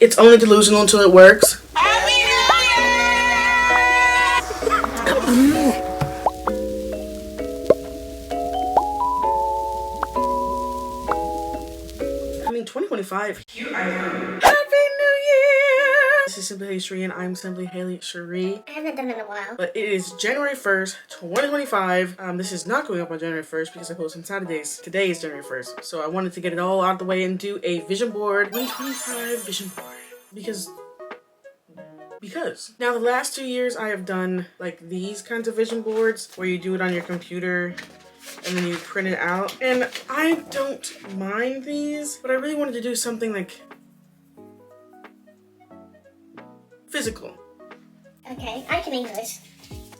It's only delusional until it works. I mean, 2025. Here I am. Happy New Year! This is Simply Halie Cheri, and I'm Simply Halie Cheri. I haven't done it in a while. But it is January 1st, 2025. This is not going up on January 1st because I post on Saturdays. Today is January 1st. So I wanted to get it all out of the way and do a vision board. 2025 vision board. Because. Now, the last 2 years I have done like these kinds of vision boards where you do it on your computer and then you print it out. And I don't mind these, but I really wanted to do something like physical. Okay, I can English.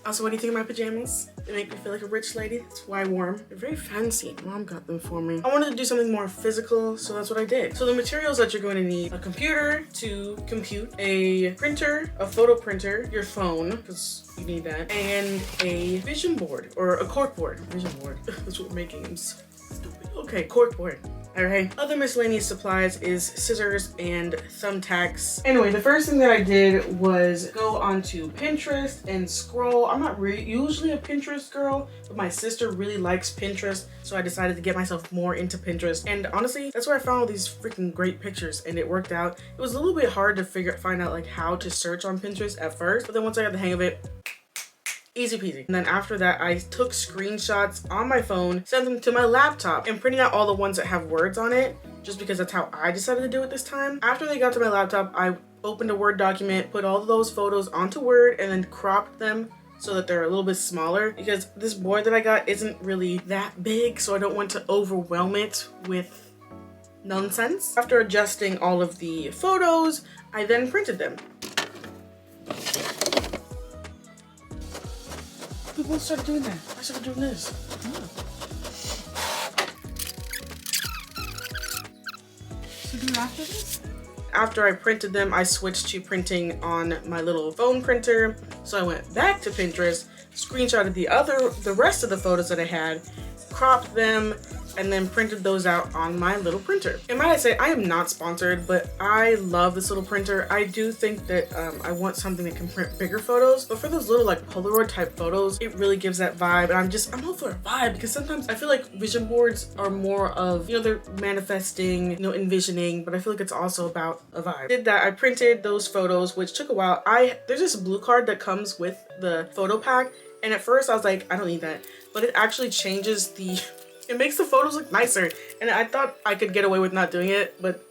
Also, what do you think of my pajamas? They make me feel like a rich lady. That's why I'm warm. They're very fancy. Mom got them for me. I wanted to do something more physical, so that's what I did. So the materials that you're going to need: a computer to compute, a printer, a photo printer, your phone, because you need that, and a vision board, or a corkboard. Vision board. That's what we're making. I'm so stupid. Okay, corkboard. Alright, other miscellaneous supplies is scissors and thumbtacks. Anyway, the first thing that I did was go onto Pinterest and scroll. I'm not usually a Pinterest girl, but my sister really likes Pinterest, so I decided to get myself more into Pinterest. And honestly, that's where I found all these freaking great pictures, and it worked out. It was a little bit hard to find out like how to search on Pinterest at first, but then once I got the hang of it, easy peasy. And then after that, I took screenshots on my phone, sent them to my laptop, and printed out all the ones that have words on it, just because that's how I decided to do it this time. After they got to my laptop, I opened a Word document, put all of those photos onto Word, and then cropped them so that they're a little bit smaller, because this board that I got isn't really that big, so I don't want to overwhelm it with nonsense. After adjusting all of the photos, I then printed them. People started doing that. I started doing this. So do after this? After I printed them, I switched to printing on my little phone printer. So I went back to Pinterest, screenshotted the rest of the photos that I had, cropped them, and then printed those out on my little printer. And might I say, I am not sponsored, but I love this little printer. I do think that I want something that can print bigger photos, but for those little like Polaroid type photos, it really gives that vibe. And I'm all for a vibe, because sometimes I feel like vision boards are more of, you know, they're manifesting, you know, envisioning, but I feel like it's also about a vibe. Did that, I printed those photos, which took a while. There's this blue card that comes with the photo pack, and at first I was like, I don't need that, but it actually changes it makes the photos look nicer, and I thought I could get away with not doing it, but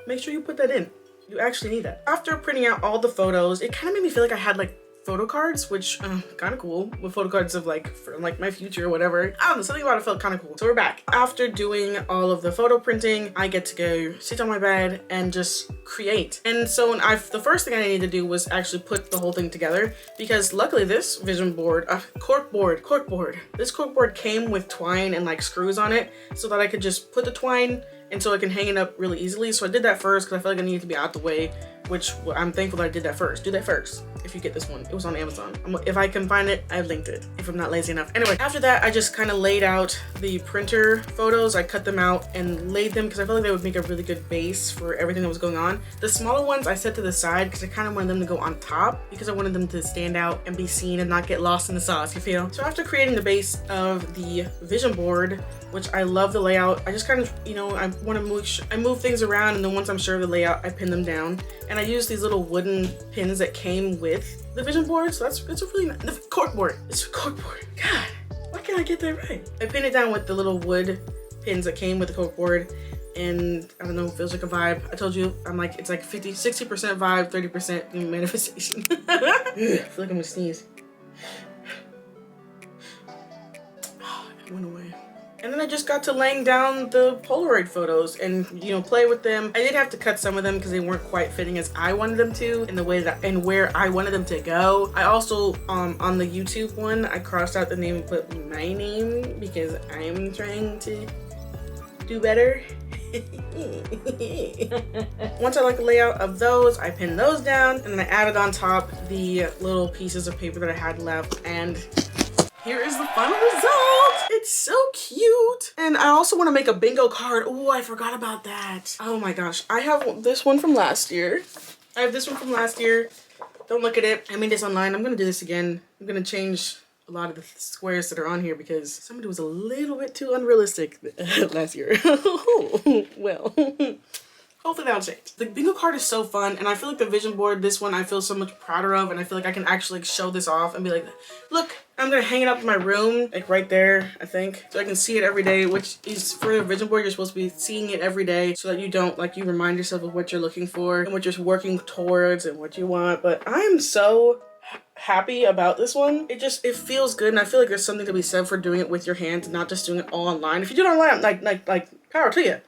make sure you put that in. You actually need that. After printing out all the photos, it kind of made me feel like I had like photo cards, which kind of cool, with photo cards of like from like my future or whatever. I don't know, something about it felt kind of cool. So we're back. After doing all of the photo printing, I get to go sit on my bed and just create. And so the first thing I needed to do was actually put the whole thing together, because luckily this vision board, corkboard, this corkboard came with twine and like screws on it, so that I could just put the twine and so I can hang it up really easily. So I did that first because I felt like I needed to be out the way, which I'm thankful that I did that first. Do that first if you get this one. It was on Amazon. If I can find it, I linked it if I'm not lazy enough. Anyway, after that, I just kind of laid out the printer photos. I cut them out and laid them because I felt like they would make a really good base for everything that was going on. The smaller ones I set to the side because I kind of wanted them to go on top, because I wanted them to stand out and be seen and not get lost in the sauce, you feel? So after creating the base of the vision board, which I love the layout, I just kind of, you know, I want to move things around, and then once I'm sure of the layout, I pin them down. And I use these little wooden pins that came with the vision board, so it's a really nice, the corkboard. It's a corkboard. God, why can't I get that right? I pinned it down with the little wood pins that came with the corkboard, and I don't know, it feels like a vibe. I told you, I'm like, it's like 60% vibe, 30% manifestation. I feel like I'm gonna sneeze. It went away. And then I just got to laying down the Polaroid photos and, you know, play with them. I did have to cut some of them because they weren't quite fitting as I wanted them to, in the way that and where I wanted them to go. I also, on the YouTube one, I crossed out the name and put my name because I'm trying to do better. Once I like the layout of those, I pinned those down, and then I added on top the little pieces of paper that I had left, and here is the final result. It's It's so cute. And I also want to make a bingo card. Oh, I forgot about that. Oh my gosh. I have this one from last year. Don't look at it. I made this online. I'm going to do this again. I'm going to change a lot of the squares that are on here because somebody was a little bit too unrealistic last year. Well, hopefully that'll change. The bingo card is so fun, and I feel like the vision board, this one, I feel so much prouder of, and I feel like I can actually show this off and be like, look, I'm gonna hang it up in my room, like right there, I think, so I can see it every day, which is for a vision board, you're supposed to be seeing it every day so that you don't, like, you remind yourself of what you're looking for and what you're working towards and what you want. But I'm so happy about this one. It feels good, and I feel like there's something to be said for doing it with your hands, not just doing it all online. If you do it online, like power to you.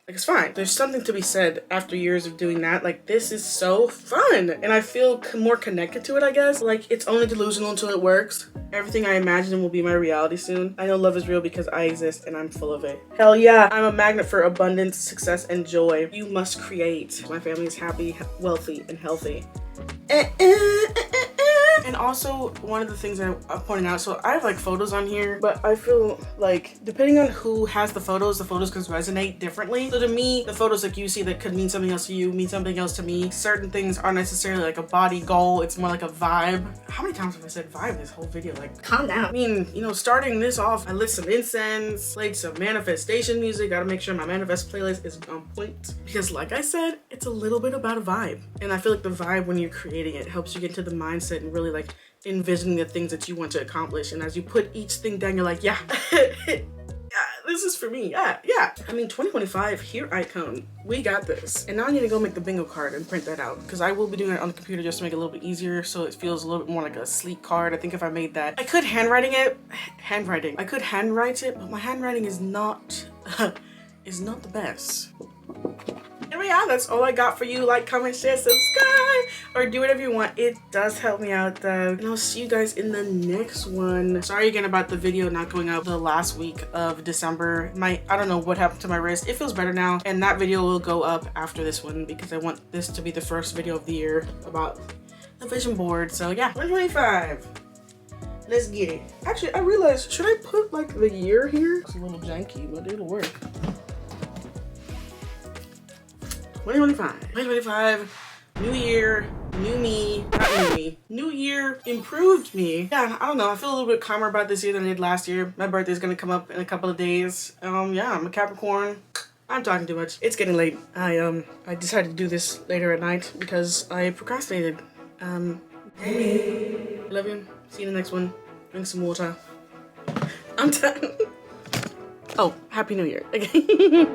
Like, it's fine. There's something to be said after years of doing that. Like, this is so fun, and I feel more connected to it, I guess. Like, it's only delusional until it works. Everything I imagine will be my reality soon. I know love is real because I exist and I'm full of it. Hell yeah, I'm a magnet for abundance, success, and joy. You must create. My family is happy, wealthy, and healthy. And also, one of the things I'm pointing out, so I have like photos on here, but I feel like depending on who has the photos can resonate differently. So to me, the photos like you see that could mean something else to you, mean something else to me. Certain things aren't necessarily like a body goal, it's more like a vibe. How many times have I said vibe this whole video? Like, calm down. I mean, you know, starting this off, I lit some incense, played some manifestation music. Gotta make sure my manifest playlist is on point. Because like I said, it's a little bit about a vibe. And I feel like the vibe when you're creating it helps you get into the mindset and really like envisioning the things that you want to accomplish. And as you put each thing down, you're like, yeah, yeah, this is for me. Yeah. I mean, 2025, here I come. We got this. And now I need to go make the bingo card and print that out, because I will be doing it on the computer just to make it a little bit easier so it feels a little bit more like a sleek card. I think if I made that, I could handwrite it, but my handwriting is not the best. Anyway, yeah, that's all I got for you. Like, comment, share, subscribe, or do whatever you want. It does help me out though. And I'll see you guys in the next one. Sorry again about the video not going out the last week of December. I don't know what happened to my wrist. It feels better now. And that video will go up after this one because I want this to be the first video of the year about the vision board. So yeah, 2025. Let's get it. Actually, I realized, should I put like the year here? It's a little janky, but it'll work. 2025, new year, new me, not new me. New year, improved me. Yeah, I don't know. I feel a little bit calmer about this year than I did last year. My birthday's gonna come up in a couple of days. Yeah, I'm a Capricorn. I'm talking too much. It's getting late. I decided to do this later at night because I procrastinated. Hey. Love you. See you in the next one. Drink some water. I'm done. Oh, Happy New Year. Okay.